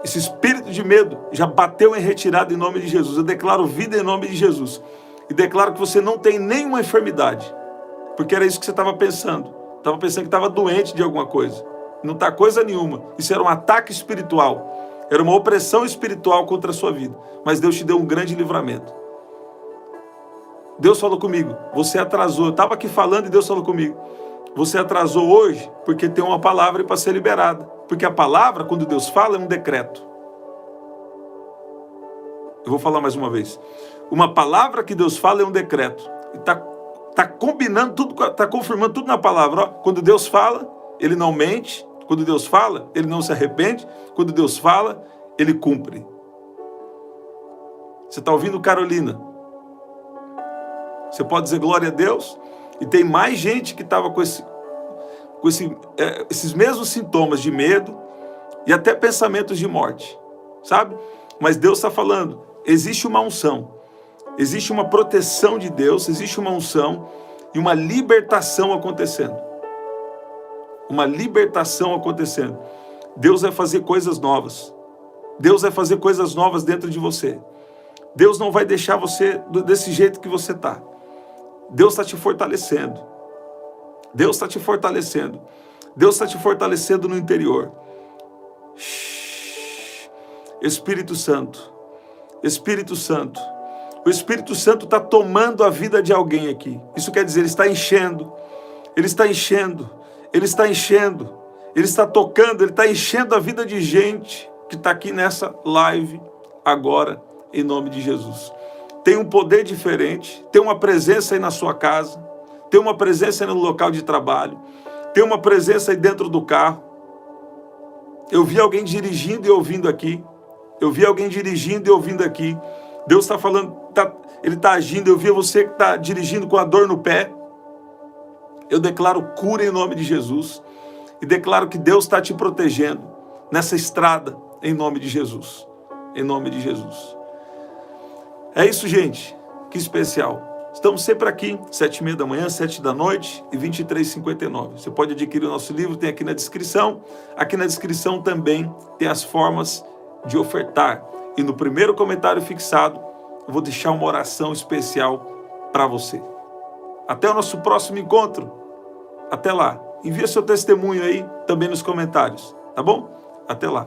Esse espírito de medo já bateu em retirada em nome de Jesus. Eu declaro vida em nome de Jesus. E declaro que você não tem nenhuma enfermidade. Porque era isso que você estava pensando. Estava pensando que estava doente de alguma coisa. Não está coisa nenhuma. Isso era um ataque espiritual. Era uma opressão espiritual contra a sua vida. Mas Deus te deu um grande livramento. Deus falou comigo. Você atrasou. Eu estava aqui falando e Deus falou comigo. Você atrasou hoje porque tem uma palavra para ser liberada. Porque a palavra, quando Deus fala, é um decreto. Eu vou falar mais uma vez. Uma palavra que Deus fala é um decreto. Está combinando tudo, está confirmando tudo na palavra. Ó, quando Deus fala, Ele não mente. Quando Deus fala, Ele não se arrepende. Quando Deus fala, Ele cumpre. Você está ouvindo, Carolina? Você pode dizer glória a Deus? E tem mais gente que estava com esses mesmos sintomas de medo e até pensamentos de morte, sabe? Mas Deus está falando, existe uma unção, existe uma proteção de Deus, existe uma unção e uma libertação acontecendo. Uma libertação acontecendo. Deus vai fazer coisas novas. Deus vai fazer coisas novas dentro de você. Deus não vai deixar você desse jeito que você está. Deus está te fortalecendo. Deus está te fortalecendo. Deus está te fortalecendo no interior. Espírito Santo. Espírito Santo. O Espírito Santo está tomando a vida de alguém aqui. Isso quer dizer, ele está enchendo. Ele está enchendo. Ele está enchendo. Ele está tocando. Ele está enchendo a vida de gente que está aqui nessa live agora, em nome de Jesus. Tem um poder diferente. Tem uma presença aí na sua casa. Tem uma presença aí no local de trabalho. Tem uma presença aí dentro do carro. Eu vi alguém dirigindo e ouvindo aqui. Eu vi alguém dirigindo e ouvindo aqui. Deus está falando, Ele está agindo. Eu vi você que está dirigindo com a dor no pé. Eu declaro cura em nome de Jesus. E declaro que Deus está te protegendo nessa estrada, em nome de Jesus. Em nome de Jesus. É isso, gente. Que especial. Estamos sempre aqui, 7h30 da manhã, 7 da noite e 23h59. Você pode adquirir o nosso livro, tem aqui na descrição. Aqui na descrição também tem as formas de ofertar. E no primeiro comentário fixado, eu vou deixar uma oração especial para você. Até o nosso próximo encontro. Até lá. Envia seu testemunho aí também nos comentários, tá bom? Até lá.